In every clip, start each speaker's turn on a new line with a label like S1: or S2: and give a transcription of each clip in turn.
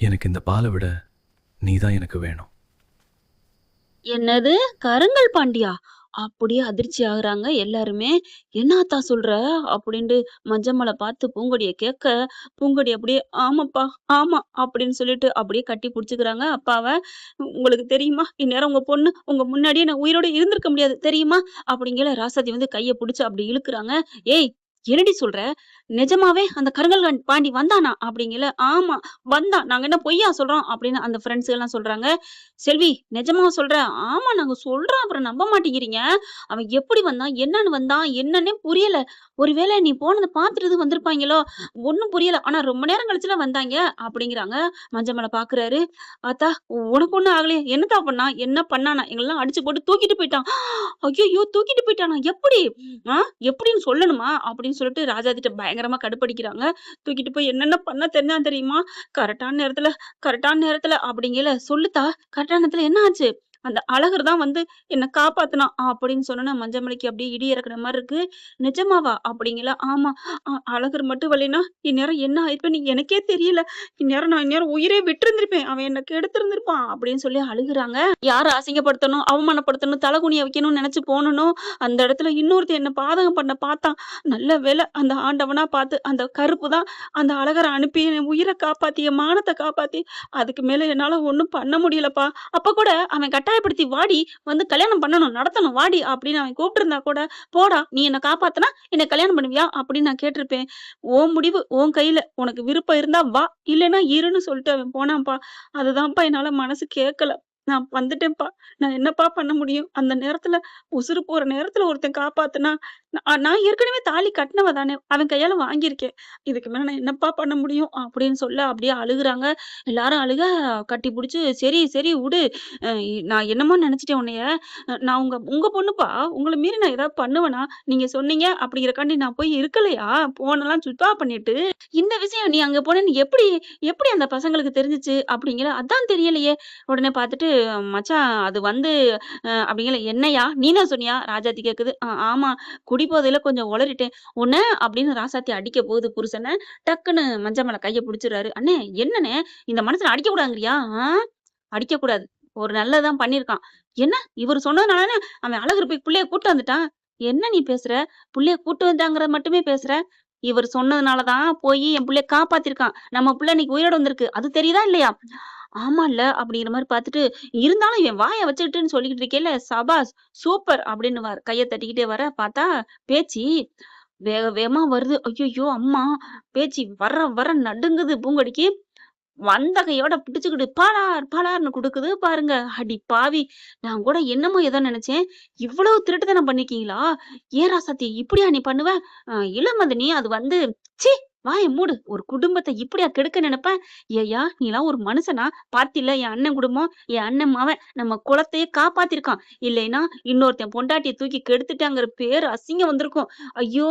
S1: எனக்கு இந்த பாலை விட நீ தான் எனக்கு வேணும்.
S2: என்னது? கருங்கல் பாண்டியா? அப்படியே அதிர்ச்சி ஆகுறாங்க எல்லாருமே. "என்ன ஆத்தா சொல்ற?" அப்படின்ட்டு மஞ்சம்மல பார்த்து பூங்கொடிய கேட்க, பூங்கொடி அப்படியே "ஆமாப்பா, ஆமா" அப்படின்னு சொல்லிட்டு அப்படியே கட்டி புடிச்சுக்கிறாங்க அப்பாவ. "உங்களுக்கு தெரியுமா? இந்நேரம் உங்க பொண்ணு உங்க முன்னாடியே நான் உயிரோட இருந்திருக்க முடியாது தெரியுமா?" அப்படிங்கையில ராசாத்தி வந்து கைய புடிச்சு அப்படி இழுக்குறாங்க. "ஏய்! என்னடி சொல்ற? நிஜமாவே அந்த கருங்கல் பாண்டி வந்தானா?" அப்படிங்கையில, "ஆமா வந்தான். நாங்க என்ன பொய்யா சொல்றோம்?" அப்படின்னு அந்த ஃப்ரெண்ட்ஸுகலாம் சொல்றாங்க. "செல்வி நிஜமாவா சொல்ற?" "ஆமா நாங்க சொல்றோம். அப்புறம் நம்ப மாட்டேங்கிறீங்க. அவன் எப்படி வந்தான்? என்னன்னு வந்தான்? என்னன்னே புரியல. ஒருவேளை நீ போனத பார்த்துட்டு வந்திருப்பாய்ங்களோ? ஒண்ணும் புரியல. ஆனா ரொம்ப நேரம் கழிச்சுல வந்தாய்ங்க." அப்படிங்கிறாங்க. மஞ்சமேல பார்க்குறாரு. "ஆத்தா உனக்கு ஒண்ணும் ஆகலையே? என்னத்தா பண்ணான்? என்ன பண்ணானா? எங்களலாம் அடிச்சு போட்டு தூக்கிட்டு போயிட்டான்." "ஐயய்யோ! தூக்கிட்டு போயிட்டானா? எப்படி? ஆ எப்படின்னு சொல்லணுமா?" அப்படின்னு சொல்லிட்டு ராஜாத்திட்ட பயங்கரமா கடுப்படிக்கிறாங்க. தூக்கிட்டு போய் என்னென்ன பண்ண தெரிஞ்சான் தெரியுமா? கரெக்டான நேரத்துல கரெக்டான நேரத்துல அப்படிங்கையில, "சொல்லுத்தா, கரெக்டான நேரத்துல என்ன ஆச்சு?" "அந்த அழகர் தான் வந்து என்ன காப்பாத்துனான்" அப்படின்னு சொன்னோனே மஞ்சமேலைக்கு அப்படியே இடி இறக்குன மாரி இருக்கு. "நிஜமாவா?" அப்படிங்கையில, "ஆமா. அழகர் மட்டும் வரலைன்னா, இந்நேரம் என்ன ஆயிருப்பேன்னு எனக்கே தெரியல. இந்நேரம் உயிரே விட்டிருந்திருப்பேன். அவன் என்ன கெடுத்திருந்திருப்பான்" அப்படின்னு சொல்லி அழுகுறாங்க. யார அசிங்கப்படுத்தணும், அவமானப்படுத்தணும், தலை குனிய வைக்கணும்னு நெனச்சு போனனோ, அந்த இடத்துல இன்னொருத்தன் என்ன பாதகம் பண்ண பார்த்தான். நல்ல வேளை அந்த ஆண்டவனா பார்த்து அந்த கருப்பு தான் அந்த அழகர அனுப்பி என் உயிர காப்பாத்தி, என் மானத்த காப்பாத்தி, அதுக்கு மேல என்னால ஒண்ணும் பண்ண முடியலப்பா. அப்ப கூட அவன் கட்டாயப்படுத்தி "வாடி வந்து கல்யாணம் பண்ணணும், நடத்தணும் வாடி" அப்படின்னு அவன் கூப்பிட்டுருந்தா கூட, "போடா நீ என்ன காப்பாத்துனா என்ன கல்யாணம் பண்ணுவியா?" அப்படின்னு நான் கேட்டிருப்பேன். "உன் முடிவு உன் கையில. உனக்கு விருப்பம் இருந்தா வா, இல்லன்னா இருன்னு" சொல்லிட்டு அவன் போனான்ப்பா. அதுதான்ப்பா என்னால மனசு கேட்கல. நான் வந்துட்டேன்ப்பா. நான் என்னப்பா பண்ண முடியும்? அந்த நேரத்துல உசுரு போற நேரத்துல ஒருத்தன் காப்பாத்துனா, நான் ஏற்கனவே தாலி கட்டுனவ தானே! அவன் கையால வாங்கியிருக்கேன். இதுக்கு மேல நான் என்னப்பா பண்ண முடியும்? அப்படின்னு சொல்ல அப்படியே அழுகுறாங்க. எல்லாரும் அழுக கட்டி புடிச்சு, "சரி, சரி உடு. அ நான் என்னமோ நெனச்சுட்டேன் உன்னைய. நான் உங்க உங்க பொண்ணுப்பா. உங்கள மீறி நான் ஏதாவது பண்ணுவேனா? நீங்க சொன்னீங்க அப்படிங்கிறக்காண்டி நான் போய் இருக்கலையா? ஃபோனெல்லாம் சுவிட்ச் ஆஃப் பண்ணிட்டு, இந்த விஷயம் நீ அங்க போனேன்னு எப்படி எப்படி அந்த பசங்களுக்கு தெரிஞ்சுச்சு?" அப்படிங்கிற, "அதான் தெரியலையே." உடனே பார்த்துட்டு, "மச்சான் அது வந்து" அப்படிங்கல, "என்னய்யா? நீ தான் சொன்னியா?" ராஜாத்தி கேட்குது. ஆமா. குடிபோதையில கொஞ்சம் உளறிட்டேன்." "உன்ன" அப்படின்னு ராசாத்தி அடிக்க போகுது புருஷன. டக்குன்னு மஞ்ச மேல கைய புடிச்சுறாரு. "அண்ணே என்னண்ணே? இந்த மனுஷன அடிக்கக்கூடாதுங்கிறியா? அடிக்கக்கூடாது. ஒரு நல்லது தான் பண்ணியிருக்கான்." "என்ன? இவரு சொன்னதுனால தானே அவன் அழகர் போய் புள்ளைய கூட்டு வந்துட்டான்." "என்ன நீ பேசுற? புள்ளைய கூட்டு வந்தாங்கிறத மட்டுமே பேசுற? இவரு சொன்னதுனால தான் போயி என் புள்ளைய காப்பாத்திருக்கான். நம்ம புள்ள இன்னைக்கு உயிரோட வந்திருக்கு. அது தெரியுதா இல்லையா?" "ஆமால்ல" அப்படிங்கிற மாரி பார்த்துட்டு, இருந்தாலும் இவன் வாய வச்சுக்கிட்டுன்னு சொல்லிக்கிட்டு இருக்கேல்ல, "சபாஸ்! சூப்பர்!" அப்படின்னுவாரு. கைய தட்டிக்கிட்டே வர, பார்த்தா பேச்சு வேக வேகமா வருது. ஐய்யய்யோ! அம்மா! பேச்சு வர வர நடுங்குது பூங்கொடிக்கு. வந்த கையோட பிடிச்சுக்கிட்டு பளார் பளார்ன்னு குடுக்குது பாருங்க. அடி பாவி! நான் கூட என்னமோ ஏதோ நெனச்சேன். இவ்வளவு திருட்டுத்தனம் பண்ணிருக்கீங்களா? ஏன் ராசாத்தி இப்படியா நீ பண்ணுவ? இல்ல மதனி அது வந்து ச்சீ! வாய மூடு. ஒரு குடும்பத்த இப்படியா கெடுக்க நெனப்ப? ஏய்யா! நீலாம் ஒரு மனுசனா? பாத்தில்ல என் அண்ணன் குடும்பம், என் அண்ணன் மவன் நம்ம குலத்தையே காப்பாத்திருக்கான். இல்லைன்னா இன்னொருத்தன் பொண்டாட்டிய தூக்கி கெடுத்துட்டாங்கிற பேரு அசிங்கம் வந்திருக்கும். ஐயோ!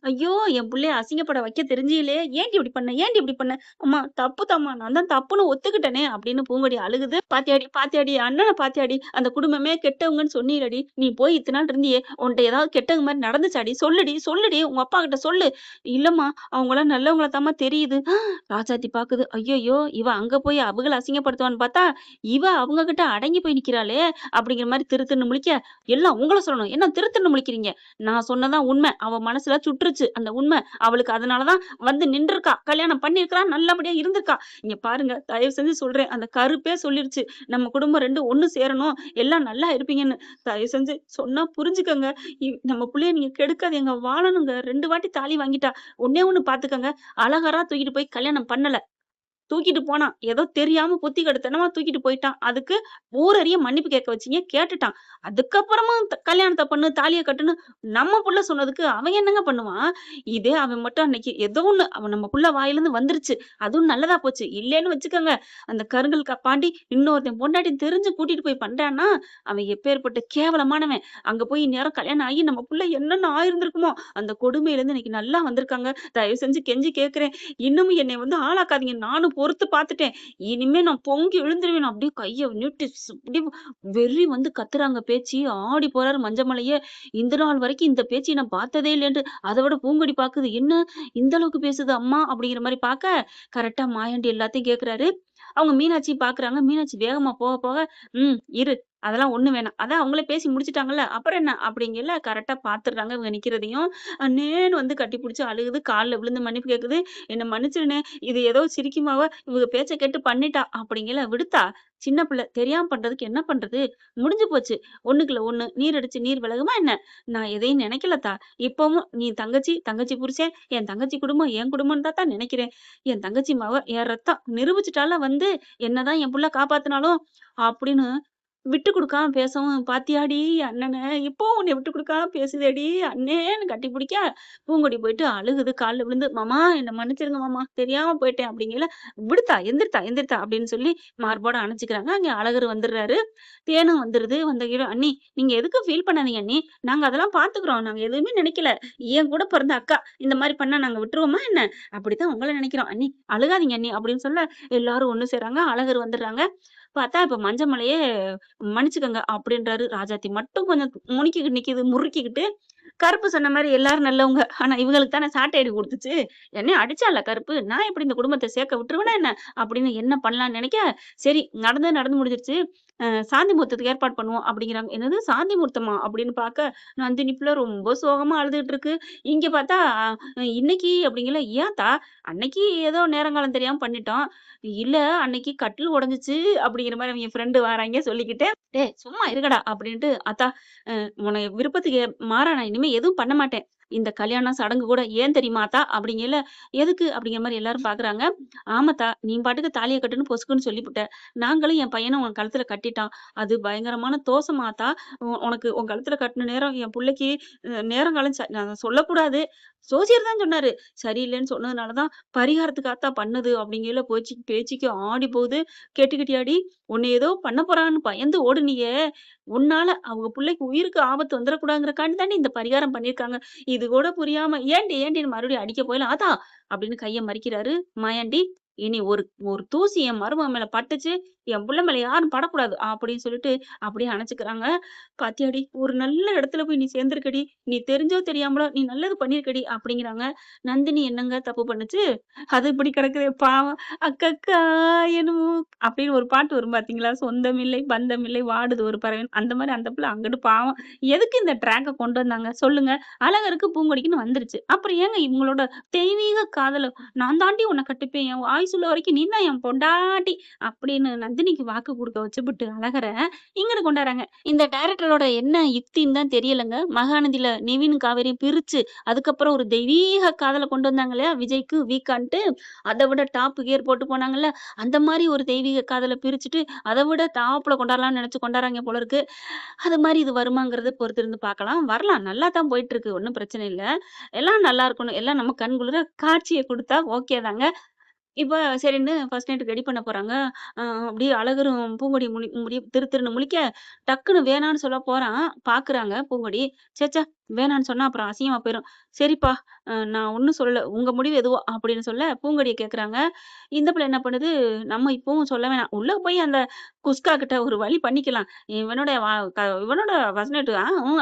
S2: ஐயோ! என் புள்ளைய அசிங்கப்பட வைக்க தெரிஞ்சியலே! ஏன்டி இப்படி பண்ண? ஏன்டி இப்படி பண்ண? அம்மா தப்புதாம்மா. நான் தான் தப்புன்னு ஒத்துக்கிட்டேனே! அப்படின்னு பூங்கொடி அழுகுது. பாத்தியாடி, பாத்தியாடி அண்ணன பாத்தியாடி? அந்த குடும்பமே கெட்டவங்கன்னு சொன்னீலடி. நீ போய் இத்தன நாள் இருந்தியே! உன்ட்ட ஏதாவது கெட்டவங்க மாரி நடந்துச்சாடி? சொல்லுடி, சொல்லுடி. உங்க அப்பாகிட்ட சொல்லு. இல்லம்மா, அவங்கலாம் நல்லவங்களா தாம்மா தெரியுது. ராஜாத்தி பாக்குது. ஐய்யய்யோ! இவ அங்க போய் அவகள அசிங்கப்படுத்துவான்னு பார்த்தா, இவ அவங்க கிட்ட அடங்கி போய் நிக்கிறாளே! அப்படிங்கிற மாரி திரு திருன்னு முழிக்க, எல்லாம் உங்கள சொல்லணும். என்ன திரு திருன்னு முழிக்கிறீங்க? நான் சொன்னது தான் உண்ம. அவ மனசுல சுட்டுருச்சு அந்த உண்ம. அவளுக்கு அதனால தான் வந்து நின்றுருக்கா. கல்யாணம் பண்ணியிருக்கிறா. நல்லபடியா இருந்திருக்கா. இங்க பாருங்க, தயவு செஞ்சு சொல்றேன். அந்த கருப்பே சொல்லிருச்சு. நம்ம குடும்பம் 2 ஒண்ணு சேரணும். எல்லாம் நல்லா இருப்பீங்கன்னு. தயவு செஞ்சு சொன்னா புரிஞ்சுக்கங்க. நம்ம புள்ளைய நீங்க கெடுக்காதீங்க. வாழணுங்க. 2 வாட்டி தாலி வாங்கிட்டா. ஒண்ணே ஒண்ணு பாத்துக்கங்க. அழகரா தூக்கிட்டு போய் கல்யாணம் பண்ணல. தூக்கிட்டு போனான். ஏதோ தெரியாம புத்தி கெடுத்தனமா தூக்கிட்டு போயிட்டான். அதுக்கு ஊரறிய மன்னிப்பு கேட்க வச்சீங்க, கேட்டுட்டான். அதுக்கப்புறமும் கல்யாணத்த பண்ணு, தாலிய கட்டுன்னு நம்ம புள்ள சொன்னதுக்கு அவன் என்னங்க பண்ணுவான்? இதே அவன் மட்டும் அன்னைக்கு ஏதோ ஒண்ணு அவன் நம்ம புள்ள வாயிலருந்து வந்துருச்சு. அதுவும் நல்லதா போச்சு. இல்லேன்னு வச்சுக்கங்க, அந்த கருங்கல் பாண்டி இன்னொருத்தன் பொண்டாட்டி தெரிஞ்சு கூட்டிட்டு போய் பண்றான்னா, அவன் எப்பேர்ப்பட்ட கேவலமானவன். அங்க போய் இந்நேரம் கல்யாணம் ஆகி நம்ம புள்ள என்னென்ன ஆயிருந்திருக்குமோ! அந்த கொடுமையிலருந்து இன்னைக்கு நல்லா வந்திருக்காங்க. தயவு செஞ்சு கெஞ்சி கேட்கிறேன். இன்னமும் என்னைய வந்து ஆளாக்காதீங்க. நானும் பொறுத்து பார்த்துட்டேன். இனிமே நான் பொங்கி எழுந்துருவேன். அப்படியே கைய நீட்டி அப்படியே வெறி வந்து கத்துறாங்க பேச்சு. ஆடி போறாரு மஞ்சமலையே. இந்த நாள் வரைக்கும் இந்த பேச்சை நான் பார்த்ததே இல்லைன்ட்டு. அத விட பூங்கொடி பாக்குது. என்ன இந்த அளவுக்கு பேசுது அம்மா அப்படிங்கிற மாரி பாக்க, கரெக்ட்டா மாயாண்டி எல்லாத்தையும் கேட்கிறாரு. அவங்க மீனாட்சி பாக்குறாங்க. மீனாட்சி வேகமா போக போக, இரு. அதெல்லாம் ஒண்ணும் வேணாம். அதான் அவங்களே பேசி முடிச்சுட்டாங்கல்ல. அப்புறம் என்ன? அப்படிங்கல கரெக்ட்டா பாத்துடுறாங்க இவங்க நிக்கிறதையும். அண்ணேன்னு வந்து கட்டிப்புடிச்சு அழுகுது. கால்ல விழுந்து மன்னிப்பு கேக்குது. "என்ன மன்னிச்சிடுண்ணே. இது ஏதோ சிரிக்குமாவ, இவங்க பேச்ச கேட்டு பண்ணிட்டா." அப்படிங்கல விடுத்தா, சின்ன பிள்ளை தெரியாம பண்றதுக்கு என்ன பண்றது? முடிஞ்சு போச்சு. ஒண்ணுக்குள்ள ஒண்ணு. நீர் அடிச்சு நீர் விலகுமா என்ன? நான் எதையும் நினைக்கலத்தா. இப்பவும் நீ தங்கச்சி, தங்கச்சி புருஷன், என் தங்கச்சி குடும்பம், என் குடும்பம்னு தான் நினைக்கிறேன். என் தங்கச்சி மவ, என் ரத்தம். நிரூபிச்சுட்டால வந்து, என்னதான் என் புள்ள காப்பாத்துனாலும் அப்படின்னு விட்டு குடுக்காம பேசவும், "பாத்தியாடி அண்ணன, இப்பவும் உன்னைய விட்டு குடுக்காம பேசுதேடி அண்ணேன்னு" கட்டிப்பிடிக்க, பூங்கொடி போயிட்டு அழுகுது கால்ல விழுந்து, "மாமா என்ன மன்னிச்சிடுங்க மாமா. தெரியாம போயிட்டேன்." அப்படிங்கையில, "விடுத்தா, எந்திரித்தா, எந்திரித்தா" அப்படின்னு சொல்லி மார்போட அணைச்சுக்கிறாங்க. அங்க அழகர் வந்துடுறாரு. தேனும் வந்துருது. வந்தகையில, "அண்ணி, நீங்க எதுக்கும் ஃபீல் பண்ணாதீங்க அண்ணி. நாங்க அதெல்லாம் பாத்துக்குறோம். நாங்க எதுவுமே நினைக்கல. என் கூட பிறந்த அக்கா. இந்த மாரி பண்ணா நாங்க விட்டுருவோமா என்ன? அப்படித்தான் உங்கள நினைக்கிறோம். அண்ணி அழுகாதீங்க அண்ணி" அப்படின்னு சொல்ல, எல்லாரும் ஒண்ணு சேர்றாங்க. அழகர் வந்துடுறாங்க. பார்த்தா, இப்ப மஞ்சமலையே மன்னிச்சுக்கங்க அப்படின்றாரு. ராஜாத்தி மட்டும் கொஞ்சம் முனிக்கிக்கிட்டு நிக்குது, முறுக்கிக்கிட்டு. கருப்பு சொன்ன மாரி எல்லாரும் நல்லவங்க. ஆனா இவங்களுக்கு தானே சாட்டை அடி குடுத்துச்சு. என்னைய அடிச்சால்ல கருப்பு. நான் எப்படி இந்த குடும்பத்த சேர்க்க விட்டுருவேனா என்ன? அப்படின்னு என்ன பண்ணலான்னு நெனைக்க, சரி நடந்தது நடந்து முடிஞ்சிருச்சு. சாந்தி முகூர்த்தத்துக்கு ஏற்பாடு பண்ணுவோம் அப்படிங்கிறாங்க. என்னது சாந்தி முகூர்த்தமா? அப்படின்னு பார்க்க, நந்தினி பிள்ளை ரொம்ப சோகமா அழுதுகிட்டு இருக்கு. இங்க பார்த்தா, இன்னைக்கு அப்படிங்கல, ஏன்த்தா? அன்னைக்கு ஏதோ நேரங்காலம் தெரியாம பண்ணிட்டோம். இல்ல அன்னைக்கு கட்டில் உடைஞ்சுச்சு அப்படிங்கிற மாரி அவிங்க ஃப்ரெண்டு வாராய்ங்க சொல்லிக்கிட்டு, "டேய் சும்மா இருங்கடா" அப்படின்ட்டு, "அத்தா உன்னை விருப்பத்துக்கு மாறா நான் இனிமே எதுவும் பண்ண மாட்டேன். இந்த கல்யாணம் சடங்கு கூட ஏன் தெரியுமா அத்தா?" அப்படிங்கையில, "எதுக்கு?" அப்படிங்கிற மாரி எல்லாரும் பார்க்குறாங்க. "ஆமாத்தா, நீ பாட்டுக்கு தாலிய கட்டுன்னு பொசுக்குன்னு சொல்லிப்புட்ட. நாங்களும் என் பையன உன் கழுத்துல கட்டிட்டான். அது பயங்கரமான தோஷமா ஆத்தா. உனக்கு உன் கழுத்துல கட்டுன நேரம் என் புள்ளைக்கு நேரங்காலம் நான் சொல்லக்கூடாது. ஜோசியர் தான் சொன்னாரு. சரியில்லன்னு சொன்னதுனால தான் பரிகாரத்துக்கு ஆத்தா பண்ணது." அப்படிங்கையில பேச்சுக்கு ஆடி போகுது. "கேட்டுக்கிட்டியாடி? உன்ன ஏதோ பண்ண போறான்னு பயந்து ஓடுனியே! உன்னால அவங்க புள்ளைக்கு உயிருக்கு ஆபத்து வந்துரக்கூடாதுங்கிறக்காண்டி தாண்டி இந்த பரிகாரம் பண்ணியிருக்காங்க. இது கூட புரியாம ஏன்டின்னு மறுபடியும் அடிக்க போயில, "ஆத்தா" அப்படின்னு கைய மறிக்கிறாரு. "மாயாண்டி, இனி ஒரு ஒரு தூசி என் மருமக மேல பட்டுச்சு, என் புள்ள மேல யாரும் படக்கூடாது." அப்படின்னு சொல்லிட்டு அப்படியே அணைச்சுக்கிறாங்க. "பாத்தியாடி, ஒரு நல்ல இடத்துல போய் நீ சேர்ந்திருக்கடி. நீ தெரிஞ்சோ தெரியாமலோ நீ நல்லது பண்ணியிருக்கடி." அப்படிங்கிறாங்க. நந்தினி என்னங்க தப்பு பண்ணுச்சு? அது இப்படி கிடக்குதே பாவம். "அக்கக்கா எனும்" அப்படின்னு ஒரு பாட்டு வரும் பார்த்தீங்களா? "சொந்தமில்லை, பந்தமில்லை, வாடுது ஒரு பறவைன்னு." அந்த மாரி அந்த பிள்ளை அங்கிட்டு பாவம். எதுக்கு இந்த ட்ராக்க கொண்டு வந்தாங்க? சொல்லுங்க. அழகருக்கு, பூங்கொடிக்குன்னு வந்துருச்சு. அப்புறம் ஏங்க இவங்களோட தெய்வீக காதல, "நான் தாண்டி உன்ன கட்டிப்பேன். என் ஆயுசுள்ள வரைக்கும் நீ தான் என் பொண்டாட்டி." அப்படின்னு நந்தினிக்கு வாக்கு குடுக்க வச்சுப்புட்டு அழகர இங்கிட்டு கொண்டாராங்க. இந்த டைரக்டரோட என்ன யுக்தின்னு தான் தெரியலங்க. மகாநதியில நிவின், காவேரியும் பிரிச்சு, அதுக்கப்புறம் ஒரு தெய்வீக காதல கொண்டு வந்தாங்க இல்லையா? விஜய்க்கு வீக்கான்ட்டு, அத விட டாப் கியர் போட்டு போனாங்கல்ல, அந்த மாரி ஒரு தெய்வீக காதல பிரிச்சுட்டு, அத விட டாப்ல கொண்டாரலாம்னு நெனச்சு கொண்டாராய்ங்க போல இருக்கு. அது மாரி இது வருமாங்கிறத பொறுத்திருந்து பார்க்கலாம். வரலாம். நல்லா தான் போயிட்டுருக்கு. ஒண்ணும் பிரச்சனை இல்ல. எல்லாம் நல்லா இருக்கணும். எல்லாம் நம்ம கண் குளிர காட்சிய குடுத்தா ஓகே தாங்க. இப்ப சரின்னு ஃபர்ஸ்ட் நைட் ரெடி பண்ண போறாங்க. அப்படியே அழகரும் பூங்கொடி திரு திருன்னு முழிக்க, டக்குன்னு வேணான்னு சொல்ல போறான். பாக்குறாங்க பூங்கொடி. ச்சே! ச்சே! வேணான்னு சொன்னா அப்புறம் அசிங்கமா போயிரும். சரிப்பா, நான் ஒண்ணும் சொல்லல. உங்க முடிவு எதுவோ அப்படின்னு சொல்ல, பூங்கொடிய கேட்கறாங்க. இந்த பிள்ளை என்ன பண்ணுது, நம்ம இப்பவும் சொல்ல வேணாம். உள்ள போய் அந்த குஸ்கா கிட்ட ஒரு வழி பண்ணிக்கலாம். இவனோட இவனோட ஃபர்ஸ்ட் நைட்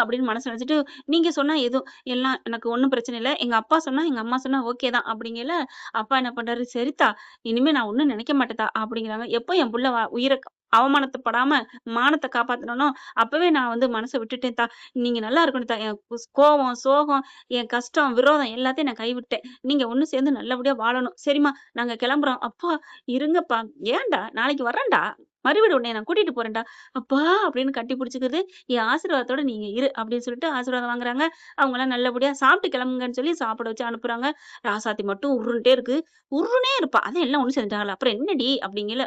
S2: அப்படின்னு மனசுல நெனச்சுட்டு, நீங்க சொன்னா எதுவும் எல்லாம் எனக்கு ஒண்ணும் பிரச்சனை இல்ல. எங்க அப்பா சொன்னா, எங்க அம்மா சொன்னா ஓகே தான் அப்படிங்கையில, அப்பா என்ன பண்றாரு, "சரித்தா, இனிமே நான் ஒண்ணும் நினைக்க மாட்டேன்தா" அப்படிங்கிறாங்க. எப்போ என் புள்ள உயிர அவமானத்தப்படாம மானத்த காப்பாத்துனனோ, அப்பவே நான் வந்து மனச விட்டுட்டேன்தா. நீங்க நல்லா இருக்கணும் தா. என் கோவம், சோகம், என் கஷ்டம், விரோதம் எல்லாத்தையும் நான் கைவிட்டேன். நீங்க ஒண்ணு சேர்ந்து நல்லபடியா வாழணும். சரிம்மா, நாங்க கிளம்புறோம். அப்பா இருங்கப்பா. ஏன்டா? நாளைக்கு வர்றேன்டா. மறுவீடு உன்னைய நான் கூட்டிட்டு போறேன்டா. அப்பா அப்படின்னு கட்டி பிடிச்சுக்கிறது. என் ஆசீர்வாதத்தோட நீங்க இரு அப்படின்னு சொல்லிட்டு ஆசீர்வாதம் வாங்குறாங்க. அவங்கலாம் நல்லபடியா சாப்பிட்டு கிளம்புங்கன்னு சொல்லி சாப்பிட வச்சு அனுப்புறாங்க. ராசாத்தி மட்டும் உருண்டுட்டே இருக்கு. உருன்னே இருப்பா. அதான் எல்லாம் ஒண்ணு சேர்ந்துட்டாங்கல்ல. அப்புறம் என்னடி அப்படிங்கையில,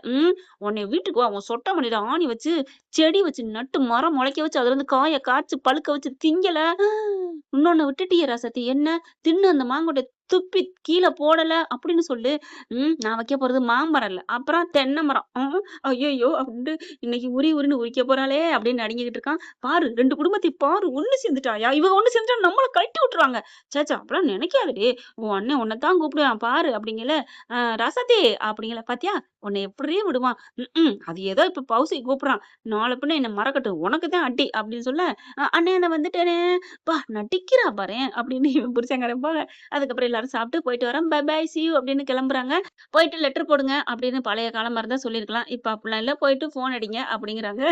S2: உன்னைய வீட்டுக்கு வா. உன் சொட்ட மண்டையில ஆணி வச்சு, செடி வச்சு நட்டு, மரம் முளைக்க வச்சு, அதுலருந்து காய காய்ச்சு, பழுக்க வச்சு திங்கல. இன்னொன்னு விட்டுட்டியே ராசாத்தி. என்ன? தின்னு அந்த மாங்கொட்டைய துப்பி கீழ போடல அப்படின்னு சொல்லு. நான் வைக்க போறது மாமரம் இல்ல. அப்புறம் தென்னை மரம். ஐயய்யோ! அப்படின்ட்டு இன்னைக்கு உரின்னு உரிக்க போறாளே அப்படின்னு நடுங்கிக்கிட்டு இருக்கான். பாரு 2 குடும்பத்தையும் பாரு ஒண்ணு சேர்ந்துட்டாயா? இவ ஒண்ணு சேர்ந்துட்டா நம்மள கழட்டி விட்டுருவாங்க. ச்சே! ச்சே! அப்படிலாம் நினைக்காதடி. உன் அண்ணன் உன்ன தான் கூப்பிடுவான் பாரு அப்படிங்கையில, ராசாத்தி அப்படிங்கையில, பாத்தியா? உன்னை எப்படிரி விடுவான்? அது ஏதோ இப்ப பௌசிக்கு கூப்பிடுறான். நாள பின்ன என்ன மறக்கட்டும். உனக்கு தான் அடி அப்படின்னு சொல்ல, அண்ணே நான் வந்துட்டேனே. நடிக்கிறா பாரேன் அப்படின்னு இவன் புருஷன்காரன் போக, அதுக்கப்புறம் எல்லாரும் எல்லாரும் சாப்பிட்டு போயிட்டு வரேன். பை பை சி யூ அப்படின்னு கிளம்புறாங்க. போயிட்டு லெட்டர் போடுங்க அப்படின்னு பழைய காலமா இருந்தா சொல்லியிருக்கலாம். இப்ப அப்படிலாம் இல்ல. போயிட்டு ஃபோன் அடிங்க அப்படிங்கிறாங்க.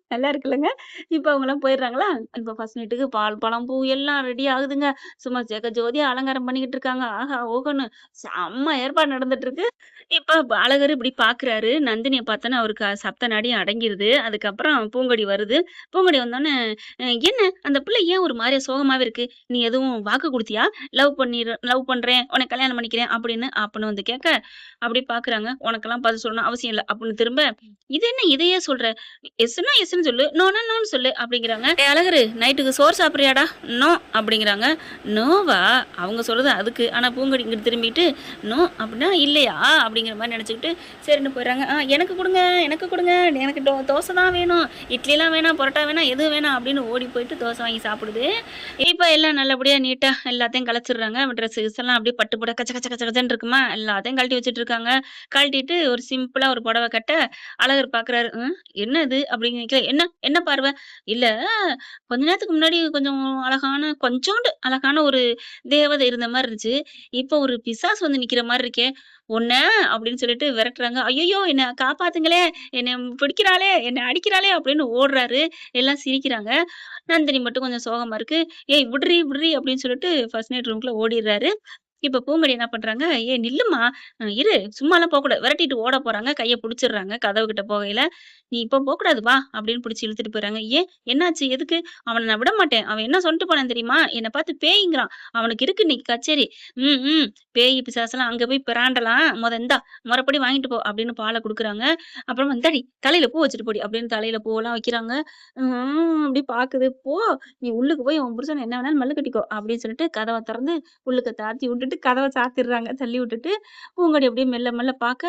S2: நல்லா இருக்குல்லங்க. இப்ப அவங்கலாம் போயிடுறாங்களா? இப்ப ஃபர்ஸ்ட் நைட்டுக்கு பால், பழம், பூ எல்லாம் ரெடி ஆகுதுங்க. சும்மா ஜெகஜோதியா அலங்காரம் பண்ணிக்கிட்டு இருக்காங்க. ஆஹா! ஓஹோன்னு செம்ம ஏற்பாடு நடந்துட்டு இருக்கு. இப்ப அழகரு இப்படி பார்க்குறாரு. நந்தினிய பார்த்தோனே அவருக்கு சப்த நாடியும் அடங்கிருது. அதுக்கப்புறம் பூங்கொடி வருது. பூங்கொடி வந்தோனே, என்ன அந்த பிள்ளை ஏன் ஒரு மாரியா சோகமாவே இருக்கு? நீ எதுவும் வாக்கு குடுத்தியா? லவ் பண்றேன். உன்ன கல்யாணம் பண்ணிக்கிறேன்" அப்படின்னு வந்து கேட்க, அப்படி பார்க்குறாங்க. "உனக்கெல்லாம் பதில் சொல்லணும்னு அவசியம் இல்ல" அப்படின்னு திரும்ப, "இது என்ன இதையே சொல்ற? எஸ்ன்னா எஸ்ன்னு சொல்லு. நோனா நோன்னு சொல்லு" அப்படிங்கிறாங்க. "டேய் அழகரு நைட்டுக்கு சோறு சாப்பிடுறியாடா?" "நோ" அப்படிங்கிறாங்க. "நோவா?" அவங்க சொல்றது அதுக்கு. ஆனா பூங்கொடி இங்கிட்டு திரும்பிட்டு, "நோ அப்படின்னா இல்லையா?" அப்படிங்கிற மாரி நெனச்சுக்கிட்டு, சரின்னு போயிடுறாங்க. எனக்கு குடுங்க, எனக்கு குடுங்க. எனக்கு தோசை தான் வேணும். இட்லிலாம் வேணாம், பரோட்டா வேணாம், எதுவும் வேணாம் அப்படின்னு ஓடி போயிட்டு தோசை வாங்கி சாப்பிடுது. இப்ப எல்லாம் நல்லபடியா நீட்டா எல்லாத்தையும் கலைச்சிடுறாங்க. ட்ரெஸ் கிஸ் எல்லாம் அப்படியே பட்டு புடவ கச்ச கச்ச கச்ச கச்சன்னு இருக்குமா, எல்லாத்தையும் கழட்டி வச்சுட்டு இருக்காங்க. கழட்டிட்டு ஒரு சிம்பிளா ஒரு புடவ கட்ட, அழகர் பார்க்குறாரு. என்ன இது?" அப்படின்னு கேட்க, "என்ன என்ன பார்வ?" "இல்ல, கொஞ்ச நேரத்துக்கு முன்னாடி கொஞ்சம் அழகான கொஞ்சோண்டு அழகான ஒரு தேவதை இருந்த மாரி இருந்துச்சு. இப்ப ஒரு பிசாசு வந்து நிக்கிற மாரி இருக்கே! உன்ன" அப்படின்னு சொல்லிட்டு விரட்டுறாங்க. "ஐயய்யோ! என்ன காப்பாத்துங்களேன்! என்ன பிடிக்கிறாளே! என்ன அடிக்கிறாளே!" அப்படின்னு ஓடுறாரு. எல்லாம் சிரிக்கிறாங்க. நந்தினி மட்டும் கொஞ்சம் சோகமா இருக்கு. "ஏய் விட்றி, விட்றி" அப்படின்னு சொல்லிட்டு ஃபர்ஸ்ட் நைட் ரூம்குள்ள ஓடிர்றாரு. இப்ப பூங்கொடி என்ன பண்றாங்க, "ஏய் நில்லும்மா! இரு சும்மாலாம் போக்கூடாது." விரட்டிட்டு ஓட போறாங்க. கைய புடிச்சிடுறாங்க கதவு கிட்ட போகையில. "நீ இப்ப போக்கூடாது வா" அப்படின்னு புடிச்சு இழுத்துட்டு போயிறாங்க. "ஏன்? என்னாச்சு? எதுக்கு?" "அவன நான் விடமாட்டேன். அவன் என்ன சொல்லிட்டு போனான் தெரியுமா? என்ன பார்த்து பேய்ங்கிறான். அவனுக்கு இருக்கு இன்னைக்கு கச்சேரி. ம், ம். பேய், பிசாசெல்லாம் அங்க போய் பிராண்டலாம். இந்தா மொறப்படி வாங்கிட்டு போ" அப்படின்னு பால குடுக்குறாங்க. அப்புறமா "இந்தாடி தலையில பூ வச்சுட்டு போடி" அப்படின்னு தலையில பூவெல்லாம் வைக்கிறாங்க. அப்படி பாக்குது. "போ நீ உள்ளுக்கு போய் உன் புருஷன என்ன வேணாலும் மல்லு கட்டிக்கோ" அப்படின்னு சொல்லிட்டு கதவ தொறந்து உள்ளுக்க தாத்தி விட்டுட்டு கதவ சாத்திடுறாங்க. தள்ளி விட்டுட்டு பூங்கொடி அப்படியே மெல்ல மெல்ல பாக்க,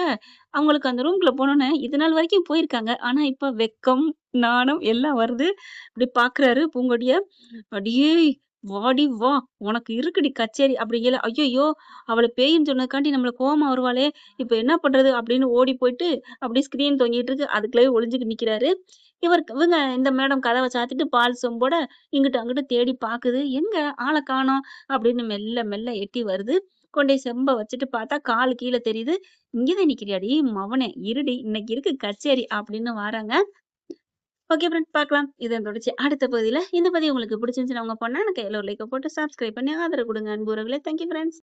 S2: அவங்களுக்கு அந்த ரூம்குள்ள போனோனே இது நாள் வரைக்கும் போயிருக்காங்க. ஆனா இப்ப வெட்கம், நாணம் எல்லாம் வருது. இப்படி பாக்குறாரு பூங்கொடிய. "அடியேய்! வாடி வா! உனக்கு இருக்குடி கச்சேரி" அப்படிங்கையில, ஐயய்யோ! அவள பேயின்னு சொன்னதுக்காண்டி நம்மள கோவமா வருவாளே! இப்ப என்ன பண்றது? அப்படின்னு ஓடி போயிட்டு அப்படியே ஸ்க்ரீன் தொங்கிட்டு இருக்கு. அதுக்குள்ளயே ஒளிஞ்சுட்டு நிக்கிறாரு. இவங்க இந்த மேடம் கதவ சாத்திட்டு பால் சொம்போட இங்கிட்டு அங்கிட்டு தேடி பாக்குது. எங்க ஆள காணோம் அப்படின்னு மெல்ல மெல்ல எட்டி வருது. கொண்டோய் செம்ப வச்சுட்டு பார்த்தா காலு கீழ தெரியுது. "இங்க தான் நிக்கிறியாடி மவனே! இருடி இன்னைக்கு இருக்கு கச்சேரி" அப்படின்னு வாராங்க. ஓகே ஃப்ரெண்ட்ஸ் பார்க்கலாம். இதன் தொடர்ச்சி அடுத்த பகுதியில. இந்த பதிவு உங்களுக்கு பிடிச்சிருந்துச்சுன்னா உங்க பொண்ணான கையில ஒரு லைக்க போட்டு சப்ஸ்கிரைப் பண்ணி ஆதரவு குடுங்க அன்பு உறவுகளே. Thank you friends.